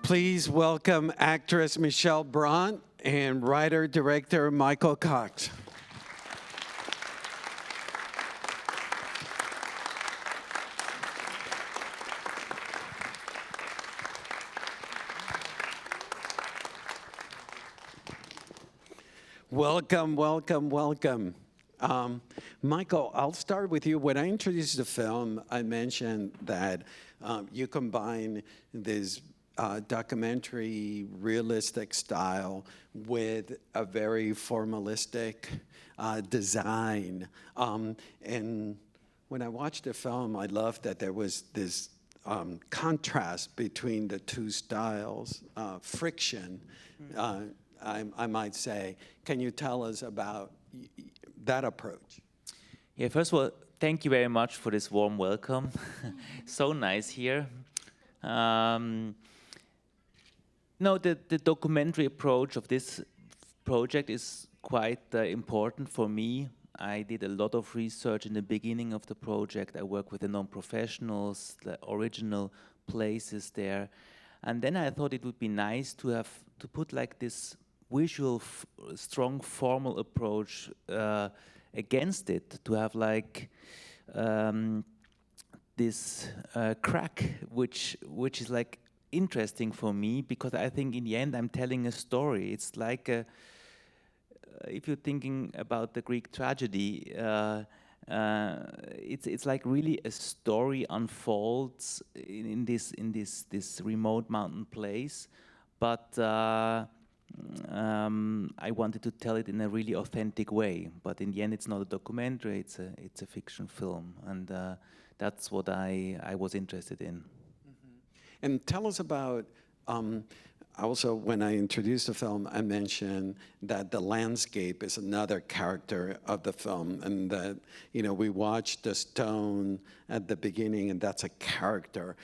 Please welcome actress Michèle and writer-director Michael Koch. Welcome, welcome, welcome. Michael, I'll start with you. When I introduced the film, I mentioned that you combine this documentary, realistic style with a very formalistic design. And when I watched the film, I loved that there was this contrast between the two styles, friction, I might say. Can you tell us about that approach? Yeah, first of all, thank you very much for this warm welcome. So nice here. No, the documentary approach of this project is quite important for me. I did a lot of research in the beginning of the project. I worked with the non-professionals, the original places there. And then I thought it would be nice to put like this visual, strong formal approach against it, to have like this crack, which is like interesting for me, because I think in the end I'm telling a story. It's like if you're thinking about the Greek tragedy, it's like really a story unfolds in this remote mountain place, but I wanted to tell it in a really authentic way. But in the end, it's not a documentary; it's a fiction film, and that's what I was interested in. Mm-hmm. And tell us about. Also, when I introduced the film, I mentioned that the landscape is another character of the film, and that, you know, we watched the stone at the beginning, and that's a character.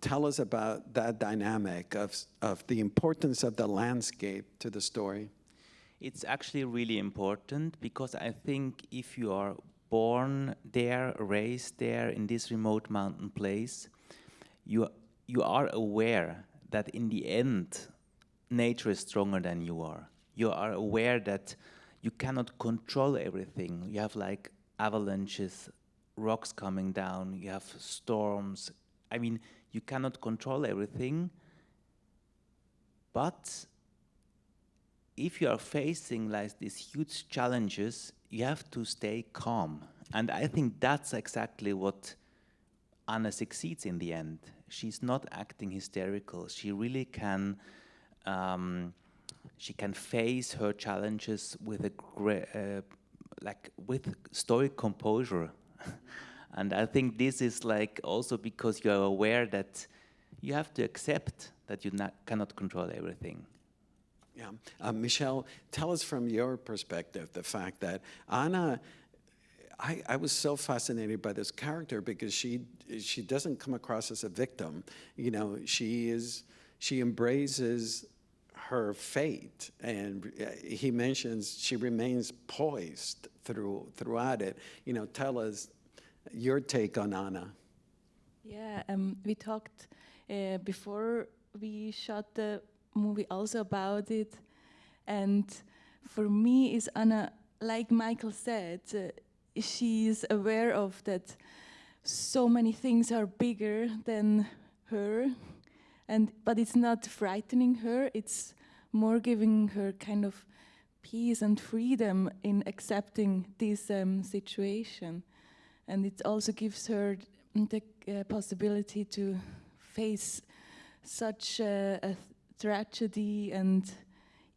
Tell us about that dynamic of the importance of the landscape to the story. It's actually really important, because I think if you are born there, raised there in this remote mountain place, you are aware that in the end, nature is stronger than you are. You are aware that you cannot control everything. You have like avalanches, rocks coming down, you have storms. I mean, you cannot control everything. But if you are facing like these huge challenges, you have to stay calm. And I think that's exactly what Anna succeeds in the end. She's not acting hysterical. She really can, she can face her challenges with with stoic composure. And I think this is like also because you are aware that you have to accept that you cannot control everything. Yeah, Michèle, tell us from your perspective the fact that Anna. I was so fascinated by this character because she doesn't come across as a victim. You know, she embraces her fate, and he mentions she remains poised throughout it. You know, tell us your take on Anna. Yeah, we talked before we shot the movie also about it, and for me, is Anna, like Michael said. She's aware of that so many things are bigger than her, but it's not frightening her, it's more giving her kind of peace and freedom in accepting this situation. And it also gives her the possibility to face such a tragedy, and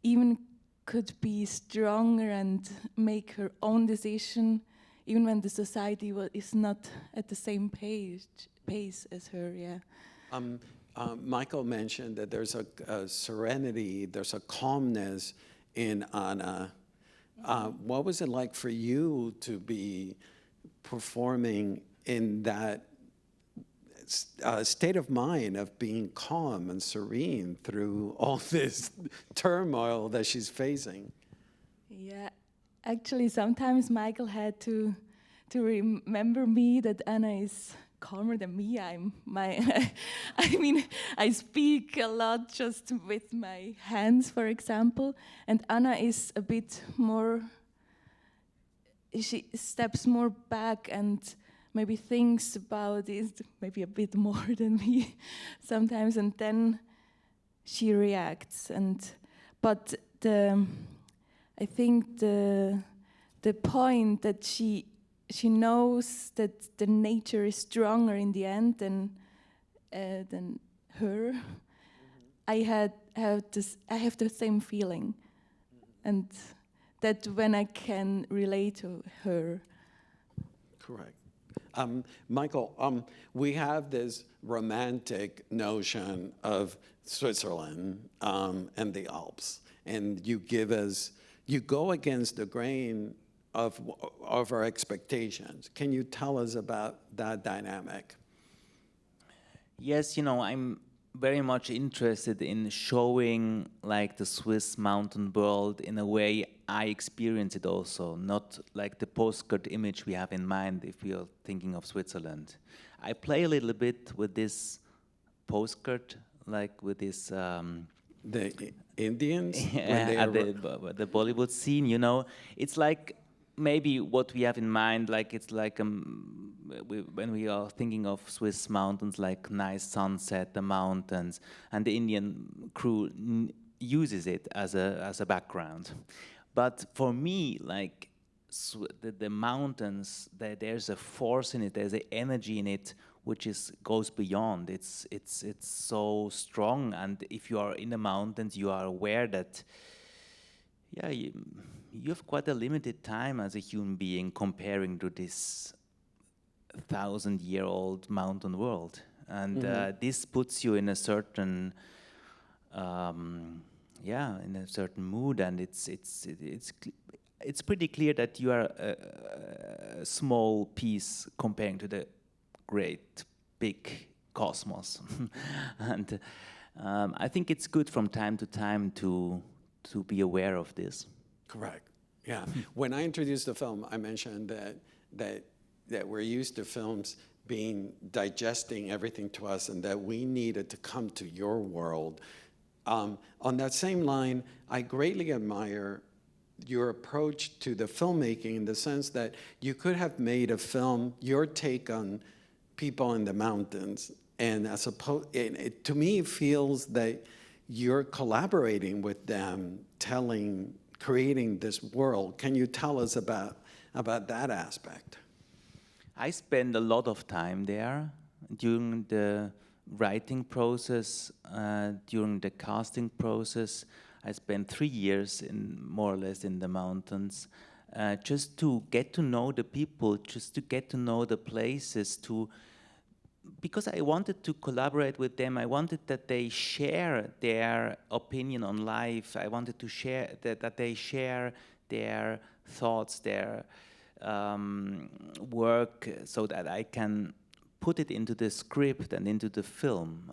even could be stronger and make her own decision, even when the society is not at the same pace as her, yeah. Michael mentioned that there's a serenity, there's a calmness in Anna. What was it like for you to be performing in that state of mind of being calm and serene through all this turmoil that she's facing? Yeah, actually sometimes Michael had to remember me that Anna is calmer than me. I mean, I speak a lot just with my hands, for example. And Anna is a bit more, she steps more back and maybe thinks about it maybe a bit more than me sometimes, and then she reacts. But I think the point that she knows that the nature is stronger in the end than her. I have the same feeling, and that when I can relate to her. Correct. Michael, we have this romantic notion of Switzerland and the Alps, and you go against the grain of our expectations. Can you tell us about that dynamic? Yes, I'm very much interested in showing like the Swiss mountain world in a way I experience it also, not like the postcard image we have in mind if we are thinking of Switzerland. I play a little bit with this postcard, like with this... the Indians? at the Bollywood scene, it's like maybe what we have in mind, like it's like when we are thinking of Swiss mountains, like nice sunset, the mountains, and the Indian crew uses it as a background. But for me, like the mountains, there's a force in it, there's an energy in it, which goes beyond. It's so strong, and if you are in the mountains, you are aware that, yeah, you have quite a limited time as a human being comparing to this 1,000-year-old mountain world, and this puts you in a certain, in a certain mood, and it's pretty clear that you are a small piece comparing to the great big cosmos, and I think it's good from time to time to be aware of this. Correct. Yeah. When I introduced the film, I mentioned that we're used to films digesting everything to us, and that we needed to come to your world. On that same line, I greatly admire your approach to the filmmaking in the sense that you could have made a film, your take on people in the mountains, and to me it feels that you're collaborating with them, creating this world. Can you tell us about that aspect? I spend a lot of time there during the writing process, during the casting process. I spent 3 years more or less in the mountains, just to get to know the people, just to get to know the places, because I wanted to collaborate with them. I wanted that they share their opinion on life. I wanted to share that they share their thoughts, their work, so that I can put it into the script and into the film.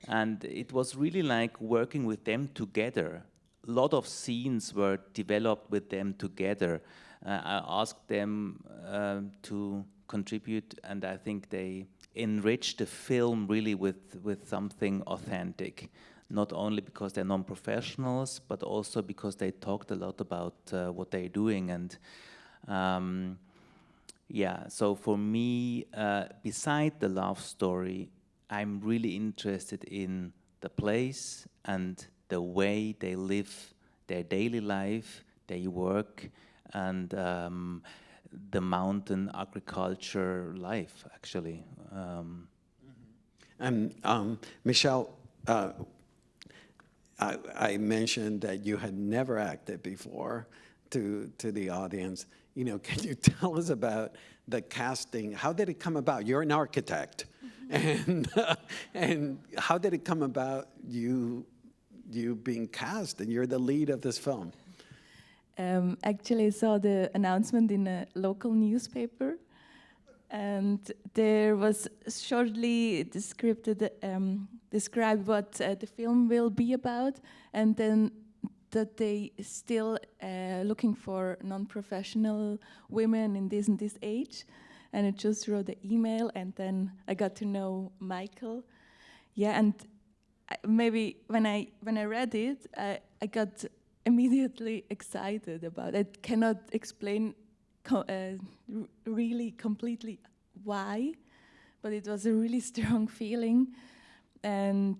And it was really like working with them together. A lot of scenes were developed with them together. I asked them to contribute, and I think they enriched the film really with something authentic. Not only because they're non-professionals, but also because they talked a lot about what they're doing. And so for me, beside the love story, I'm really interested in the place and the way they live their daily life, they work, and the mountain agriculture life, actually. And Michèle, I mentioned that you had never acted before to the audience. Can you tell us about the casting? How did it come about? You're an architect, and how did it come about you being cast and you're the lead of this film? Actually, I saw the announcement in a local newspaper, and there was shortly described what the film will be about, and then that they still looking for non-professional women in this age, and I just wrote the email, and then I got to know Michael. Yeah, and maybe when I read it, I got immediately excited about it. I cannot explain really completely why, but it was a really strong feeling, and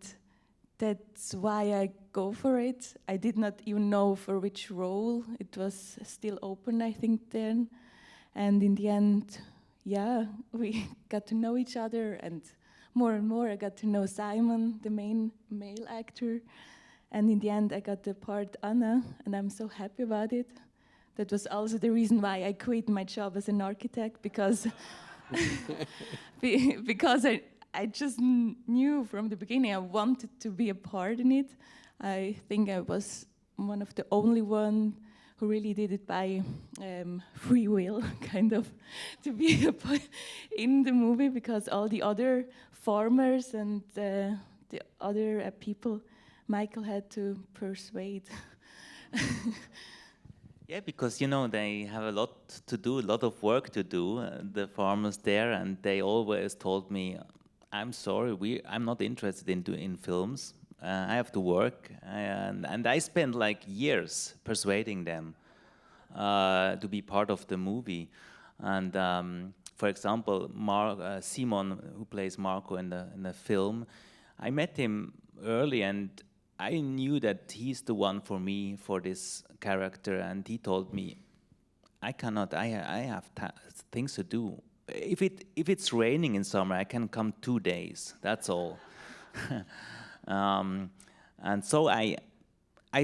that's why I go for it. I did not even know for which role. It was still open, I think, then. And in the end, yeah, we got to know each other, and more I got to know Simon, the main male actor. And in the end, I got the part Anna, and I'm so happy about it. That was also the reason why I quit my job as an architect, because because I just knew from the beginning I wanted to be a part in it. I think I was one of the only one who really did it by free will, kind of, to be a part in the movie, because all the other farmers and the other people, Michael had to persuade. Yeah, because you know they have a lot to do, a lot of work to do, the farmers there, and they always told me, "I'm sorry, I'm not interested in films. I have to work," and I spent like years persuading them to be part of the movie. And for example, Simon, who plays Marco in the film, I met him early, and I knew that he's the one for me for this character, and he told me, "I cannot. I have things to do. If it's raining in summer, I can come 2 days. That's all." And so I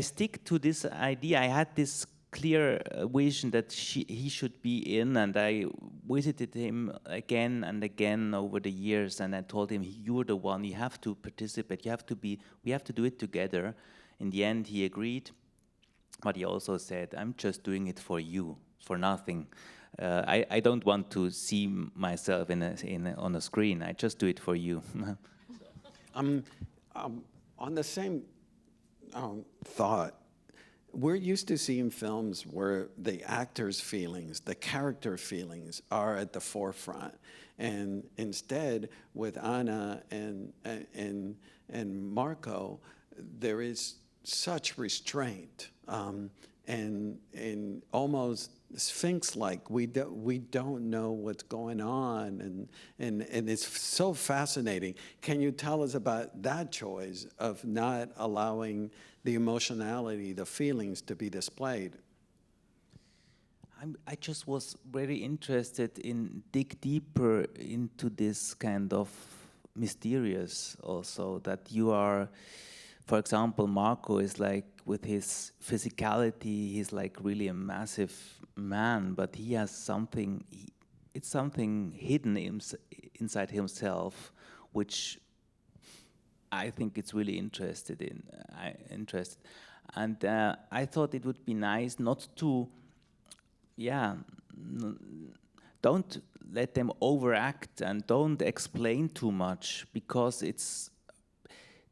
stick to this idea. I had this clear vision that he should be in, and I visited him again and again over the years, and I told him, "You're the one, you have to participate, we have to do it together." In the end, he agreed, but he also said, "I'm just doing it for you, for nothing. I don't want to see myself on a screen, I just do it for you." On the same thought, we're used to seeing films where the actor's feelings, the character feelings are at the forefront. And instead, with Anna and Marco, there is such restraint and almost Sphinx-like. We don't know what's going on, and it's so fascinating. Can you tell us about that choice of not allowing the emotionality, the feelings to be displayed? I just was very interested in dig deeper into this kind of mysterious also, that you are, for example, Marco is like, with his physicality, he's like really a massive man, but he has something, it's something hidden inside himself, which I think it's really interested. And I thought it would be nice not to, don't let them overact and don't explain too much, because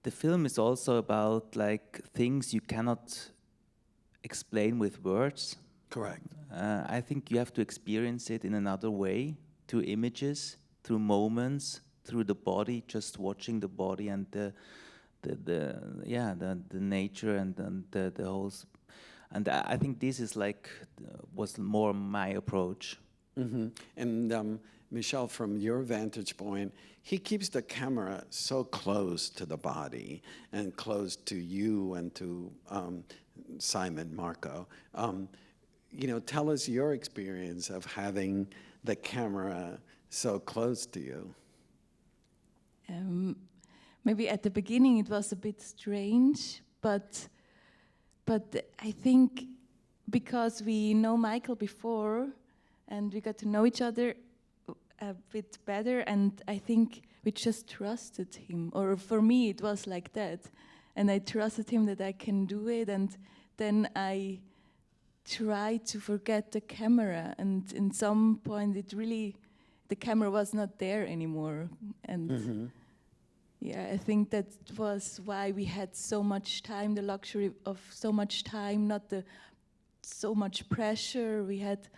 the film is also about like things you cannot explain with words. Correct. I think you have to experience it in another way, through images, through moments, through the body, just watching the body and the nature and the whole. And I think this is like was more my approach. Mm-hmm. And Michèle, from your vantage point, he keeps the camera so close to the body and close to you and to Simon, Marco. Tell us your experience of having the camera so close to you. Maybe at the beginning it was a bit strange, but I think because we know Michael before and we got to know each other a bit better, and I think we just trusted him, or for me it was like that, and I trusted him that I can do it, and then I tried to forget the camera, and in some point the camera was not there anymore, and yeah, I think that was why we had so much time, the luxury of so much time, not so much pressure. We had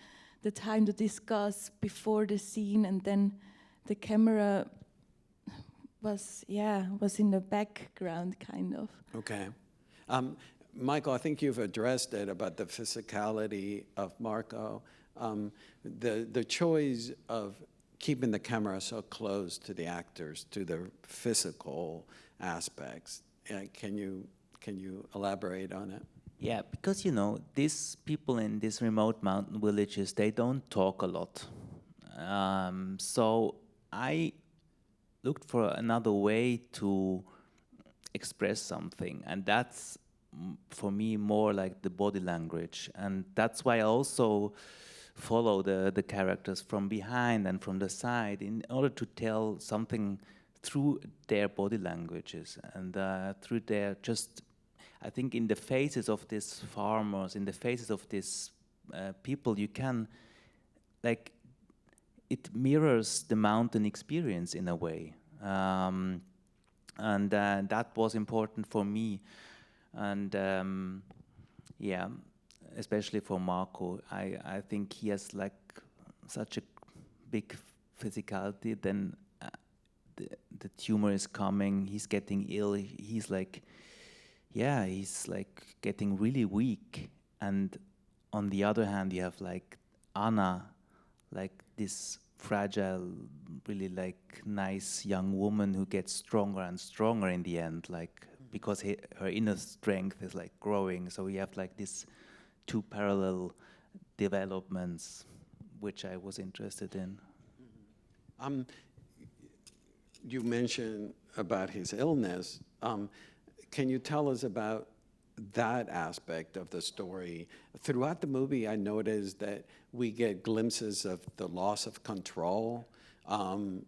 the time to discuss before the scene, and then the camera was in the background, kind of. Okay. Michael, I think you've addressed it about the physicality of Marco. The choice of keeping the camera so close to the actors, to their physical aspects. Can you elaborate on it? Yeah, because these people in these remote mountain villages, they don't talk a lot. So I looked for another way to express something, and that's for me more like the body language, and that's why I also follow the characters from behind and from the side in order to tell something through their body languages and through their I think in the faces of these farmers, in the faces of these people, you can, like, it mirrors the mountain experience in a way. And that was important for me. And yeah, especially for Marco, I think he has like such a big physicality. Then the tumor is coming, he's getting ill, he's like getting really weak. And on the other hand, you have like Anna, like this fragile, really like nice young woman who gets stronger and stronger in the end, like because her inner strength is like growing. So we have like these two parallel developments, which I was interested in. You mentioned about his illness. Can you tell us about that aspect of the story? Throughout the movie, I noticed that we get glimpses of the loss of control. And,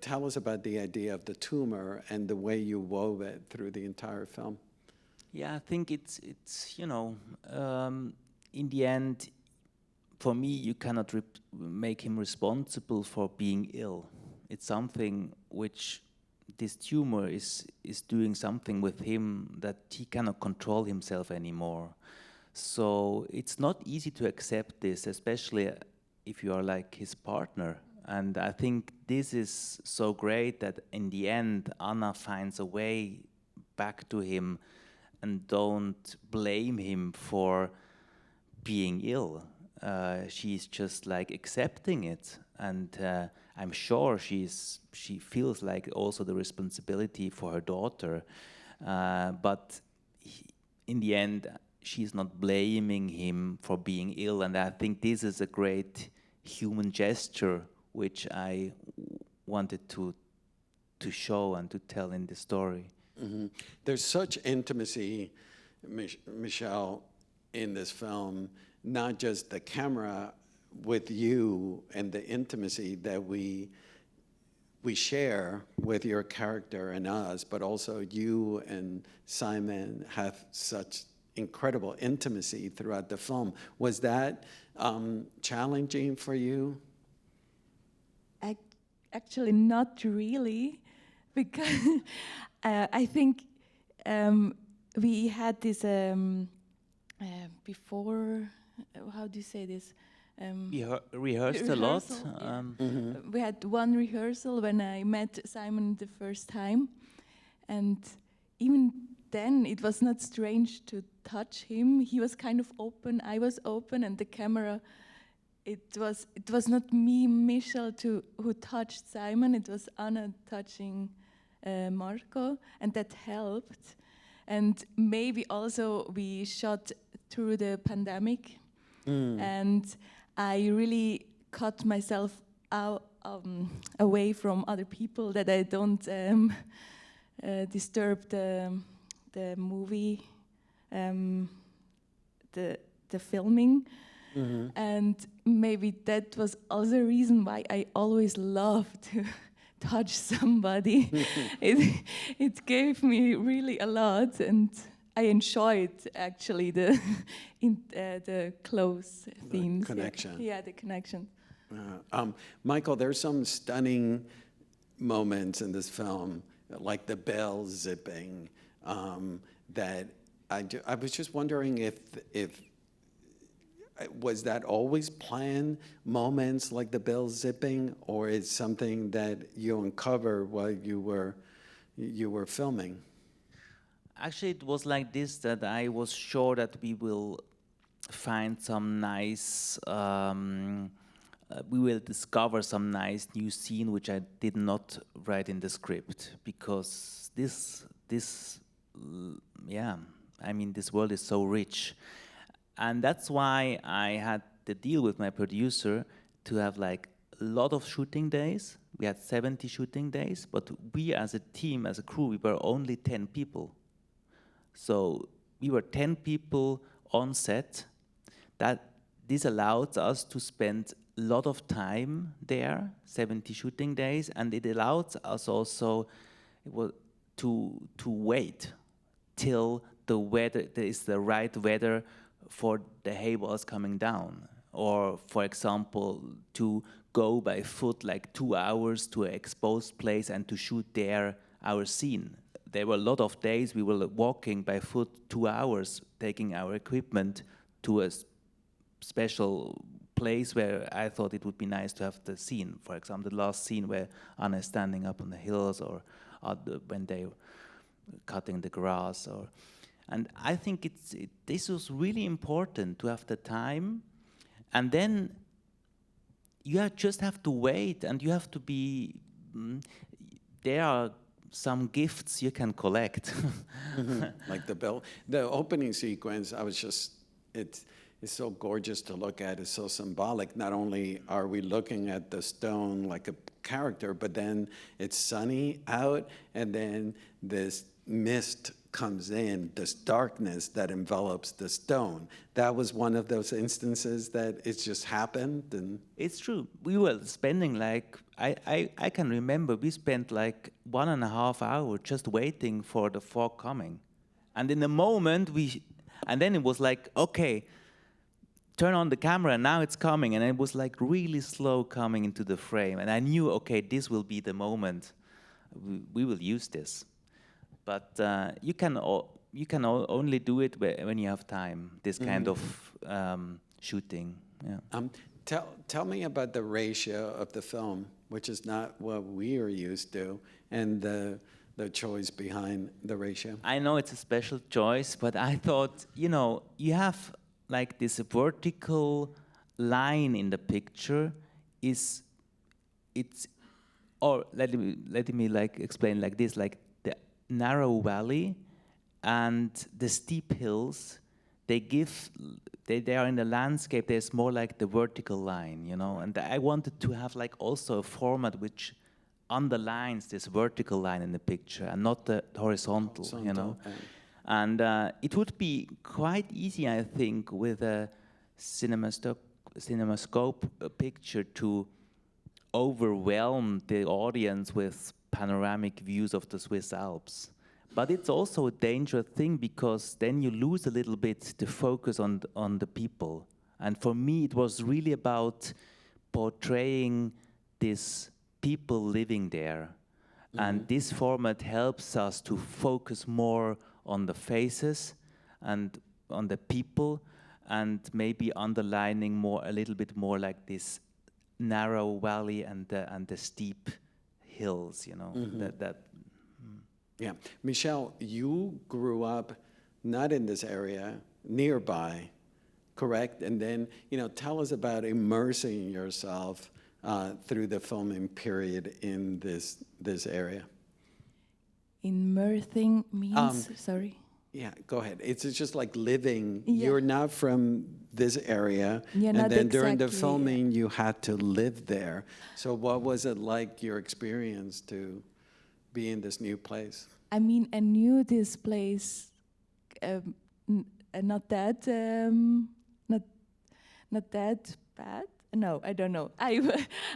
tell us about the idea of the tumor and the way you wove it through the entire film. Yeah, I think it's in the end, for me, you cannot make him responsible for being ill. It's something which this tumor is doing something with him that he cannot control himself anymore. So it's not easy to accept this, especially if you are like his partner. And I think this is so great that in the end, Anna finds a way back to him and don't blame him for being ill. She's just like accepting it. And I'm sure she feels like also the responsibility for her daughter. But in the end, she's not blaming him for being ill. And I think this is a great human gesture, which I wanted to show and to tell in the story. Mm-hmm. There's such intimacy, Michèle, in this film, not just the camera with you and the intimacy that we share with your character and us, but also you and Simon have such incredible intimacy throughout the film. Was that challenging for you? Actually, not really, because I think we had this before. How do you say this? We rehearsed a lot. We had one rehearsal when I met Simon the first time, and even then it was not strange to touch him. He was kind of open, I was open, and the camera. It was not me, Michèle, who touched Simon. It was Anna touching Marco, and that helped. And maybe also we shot through the pandemic, and I really cut myself out, away from other people, that I don't disturb the movie, the filming. Mm-hmm. And maybe that was also a reason why I always loved to touch somebody. It gave me really a lot, and I enjoyed actually the close scenes. Connection. Yeah, the connection. Michael, there's some stunning moments in this film, like the bell zipping, that I was just wondering if was that always planned, moments like the bell zipping, or is something that you uncover while you were filming? Actually, it was like this, that I was sure that we will find some nice, we will discover some nice new scene which I did not write in the script, because yeah, I mean, this world is so rich. And that's why I had the deal with my producer to have like a lot of shooting days. We had 70 shooting days, but we as a team, as a crew, we were only 10 people. So we were 10 people on set. That this allowed us to spend a lot of time there, 70 shooting days, and it allowed us also to wait till the weather, there is the right weather for the hay bales coming down. Or, for example, to go by foot like 2 hours to an exposed place and to shoot there our scene. There were a lot of days we were walking by foot 2 hours, taking our equipment to a special place where I thought it would be nice to have the scene. For example, the last scene where Anna is standing up on the hills, or when they were cutting the grass. And I think this was really important to have the time. And then you just have to wait, and you have to be, there are some gifts you can collect. Like the opening sequence, it's so gorgeous to look at, it's so symbolic. Not only are we looking at the stone like a character, but then it's sunny out, and then this mist comes in, this darkness that envelops the stone. That was one of those instances that it's just happened. And it's true. We were spending like, I can remember we spent like 1.5 hours just waiting for the fog coming. And in the moment and then it was like, okay, turn on the camera, and now it's coming. And it was like really slow coming into the frame. And I knew, okay, this will be the moment. We will use this. But you can only do it when you have time, this kind of shooting. Yeah. Tell me about the ratio of the film, which is not what we are used to, and the choice behind the ratio. I know it's a special choice, but I thought, you have like this vertical line in the picture. Let me like explain like this, like the narrow valley and the steep hills, they are in the landscape, there's more like the vertical line, and I wanted to have like also a format which underlines this vertical line in the picture and not the horizontal. And it would be quite easy, I think, with a cinemascope picture to overwhelm the audience with panoramic views of the Swiss Alps. But it's also a dangerous thing, because then you lose a little bit the focus on the people. And for me, it was really about portraying these people living there. Mm-hmm. And this format helps us to focus more on the faces and on the people, and maybe underlining a little bit more like this narrow valley and the steep hills, Mm-hmm. Yeah. Michèle, you grew up not in this area, nearby, correct? And then, tell us about immersing yourself through the filming period in this area. Immersing means, sorry? Yeah, go ahead. It's just like living. Yeah. You're not from this area, yeah, and then during the exactly, filming, you had to live there. So what was it like, your experience to be in this new place? I mean, I knew this place not that bad. No, I don't know.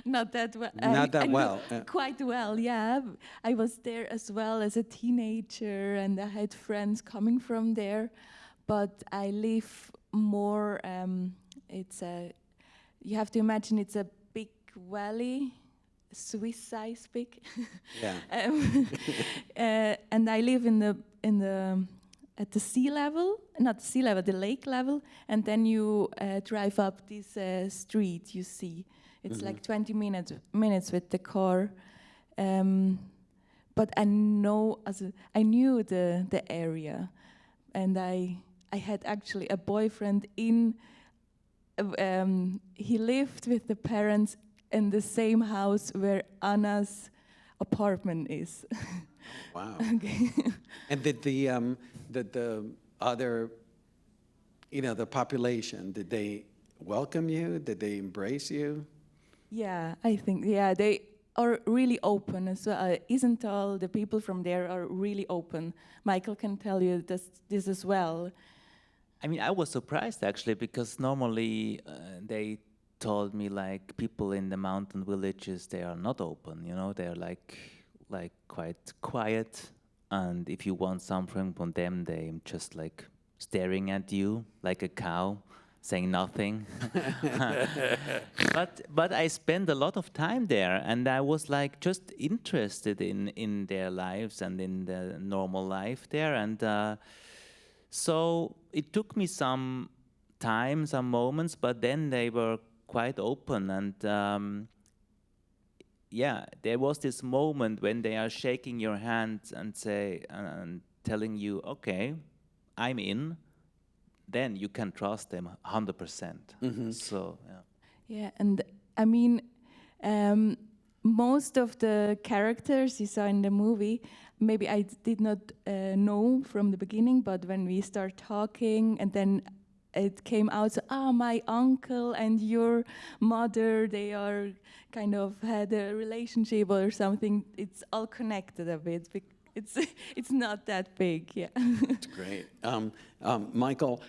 Not that well. Not that well. Quite well, yeah. I was there as well as a teenager, and I had friends coming from there. But I live more. You have to imagine it's a big valley, Swiss size big. Yeah. And I live in the at the sea level, not sea level, the lake level, and then you drive up this street you see. It's like 20 minutes with the car. But I knew the area, and I had actually a boyfriend in. He lived with the parents in the same house where Anna's apartment is. Wow. Okay. And did the other, the population, did they welcome you? Did they embrace you? Yeah, I think, they are really open as well. Isental, the people from there are really open. Michael can tell you this as well. I mean, I was surprised actually, because normally they told me like people in the mountain villages, they are not open, they're like quite quiet, and if you want something from them, they just like staring at you like a cow, saying nothing. But I spent a lot of time there, and I was like just interested in their lives and in the normal life there, and so it took me some time, some moments, but then they were quite open, and yeah, there was this moment when they are shaking your hand and telling you, okay, I'm in. Then you can trust them 100%. So yeah. Yeah, and I mean, most of the characters you saw in the movie, maybe I did not know from the beginning, but when we start talking, and then it came out, so, my uncle and your mother, they are kind of had a relationship or something. It's all connected a bit. It's not that big, yeah. That's great. Michael,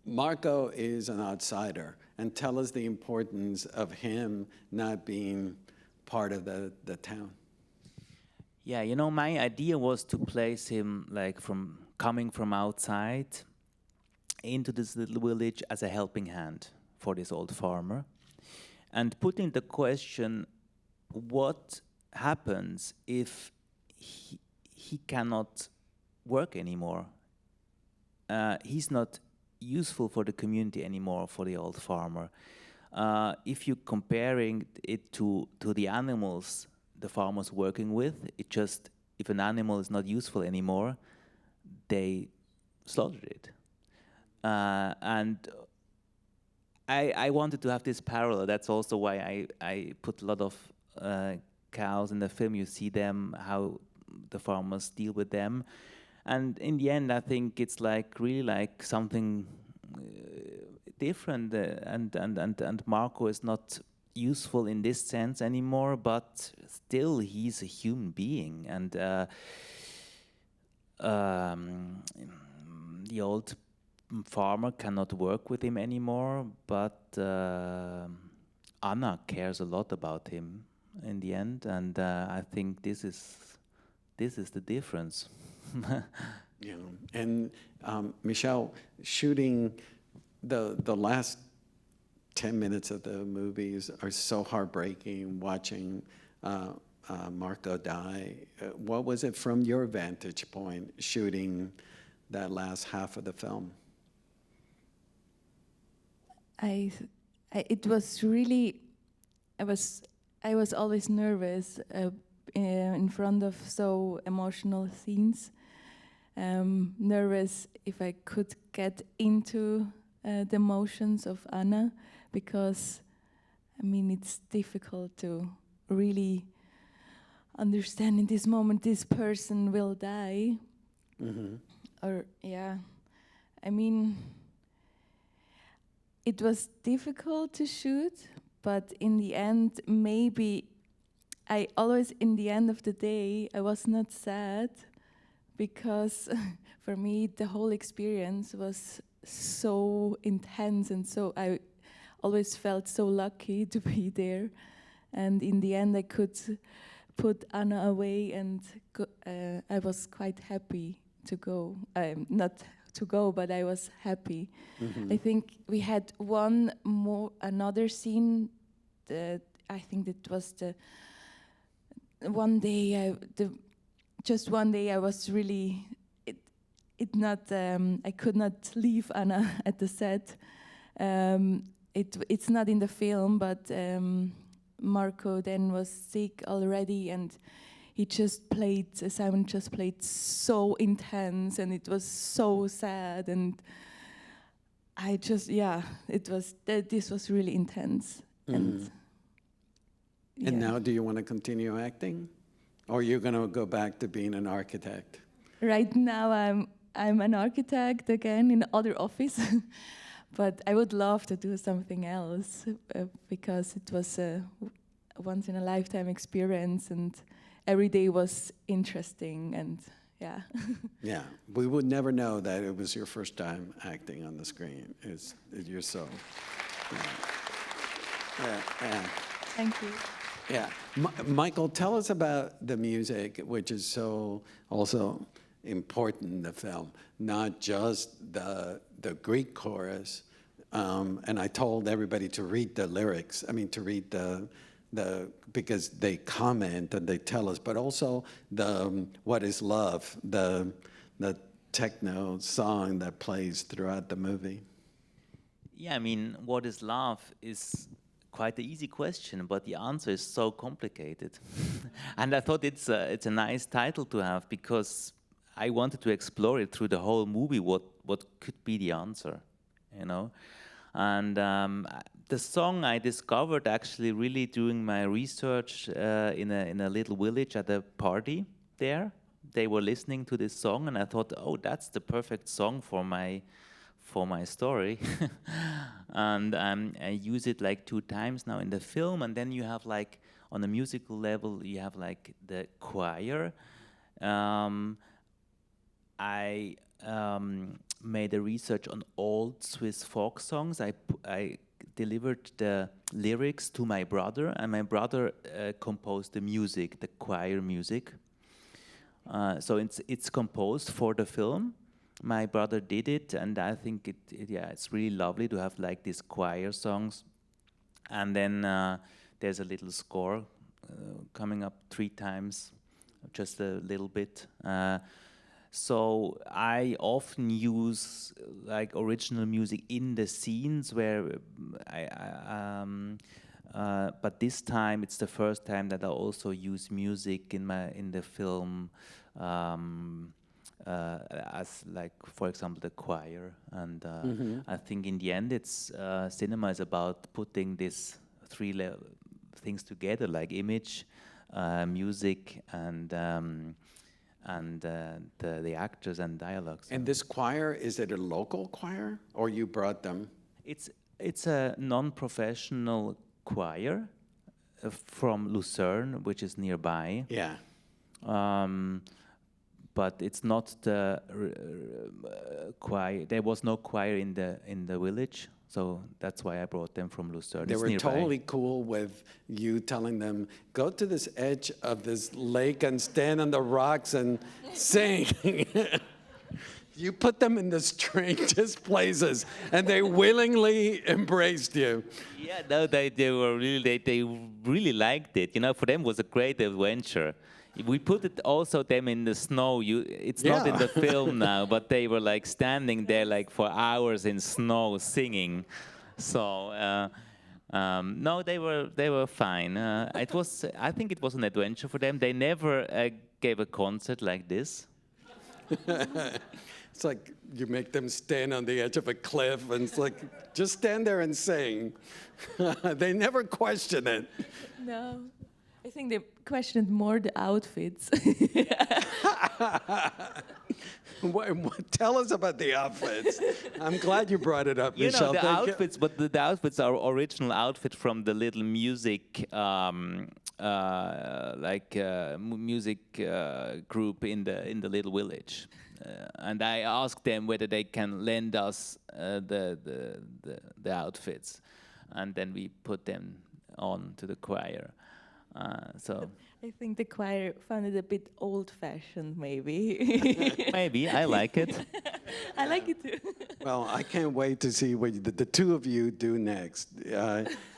Marco is an outsider, and tell us the importance of him not being part of the town. Yeah, my idea was to place him like coming from outside into this little village as a helping hand for this old farmer, and putting the question, what happens if he cannot work anymore? He's not useful for the community anymore, for the old farmer. If you're comparing it to the animals the farmer's working with, if an animal is not useful anymore, they slaughtered it. And I wanted to have this parallel. That's also why I put a lot of cows in the film. You see them, how the farmers deal with them. And in the end, I think it's like really like something different. And Marco is not useful in this sense anymore, but still he's a human being. And the old farmer cannot work with him anymore, but Anna cares a lot about him in the end, and I think this is the difference. Yeah, and Michèle, shooting the last 10 minutes of the movies are so heartbreaking. Watching Marco die, what was it from your vantage point shooting that last half of the film? It was really, I was always nervous in front of so emotional scenes. Nervous if I could get into the emotions of Anna, because I mean it's difficult to really understand in this moment this person will die. Mm-hmm. Or yeah, I mean, it was difficult to shoot, but in the end, maybe in the end of the day, I was not sad, because for me, the whole experience was so intense, and so I always felt so lucky to be there. And in the end, I could put Anna away, and I was quite happy to go. Not to go, but I was happy. Mm-hmm. I think we had another scene that I think that was the one day. Just one day I was really. I could not leave Anna at the set. It's not in the film, but Marco then was sick already, and Simon just played so intense, and it was so sad, and this was really intense. And now, do you want to continue acting, or are you going to go back to being an architect? Right now, I'm an architect again in other office, but I would love to do something else because it was a once in a lifetime experience, and every day was interesting, and yeah. Yeah, we would never know that it was your first time acting on the screen. You're so. Yeah. Thank you. Yeah, Michael, tell us about the music, which is so also important in the film, not just the Greek chorus. And I told everybody to read the lyrics. I mean, to read the because they comment and they tell us, but also the What Is Love, the techno song that plays throughout the movie. Yeah, I mean, what is love is quite an easy question, but the answer is so complicated. And I thought it's a nice title to have because I wanted to explore it through the whole movie, what could be the answer, you know? And the song I discovered actually really doing my research in a little village at a party there. They were listening to this song, and I thought, oh, that's the perfect song for my story. And I use it like 2 times now in the film, and then you have like, on a musical level, you have like the choir. I made a research on old Swiss folk songs. I delivered the lyrics to my brother, and my brother composed the music, the choir music. So it's composed for the film. My brother did it, and I think it's really lovely to have like these choir songs. And then there's a little score coming up 3 times, just a little bit. So I often use like original music in the scenes where but this time it's the first time that I also use music in the film as like, for example, the choir. And I think in the end, it's cinema is about putting these 3 things together, like image, music, and the actors and dialogues. And this choir, is it a local choir, or you brought them? It's a non-professional choir from Lucerne, which is nearby. Yeah. But it's not the choir. There was no choir in the village, so that's why I brought them from Lucerne. They it's were nearby. totally cool with you telling them, go to this edge of this lake and stand on the rocks and sing. You put them in the strangest places, and they willingly embraced you. Yeah, no, they really liked it. You know, for them it was a great adventure. We put it also them in the snow. It's not in the film now, but they were like standing there like for hours in snow singing. So no, they were fine. I think it was an adventure for them. They never gave a concert like this. It's like you make them stand on the edge of a cliff, and it's like, just stand there and sing. They never question it. No. I think they questioned more the outfits. Tell us about the outfits. I'm glad you brought it up, Michèle. You know, the outfits, but the outfits are original outfit from the little music, music group in the little village. And I asked them whether they can lend us the outfits, and then we put them on to the choir. So I think the choir found it a bit old-fashioned, maybe. Maybe, I like it. I like it too. Well, I can't wait to see what the 2 of you do next.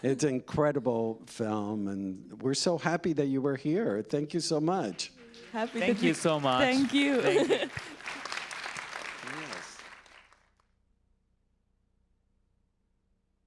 It's an incredible film, and we're so happy that you were here. Thank you so much. Happy Thank you so much. Thank you. Thank you.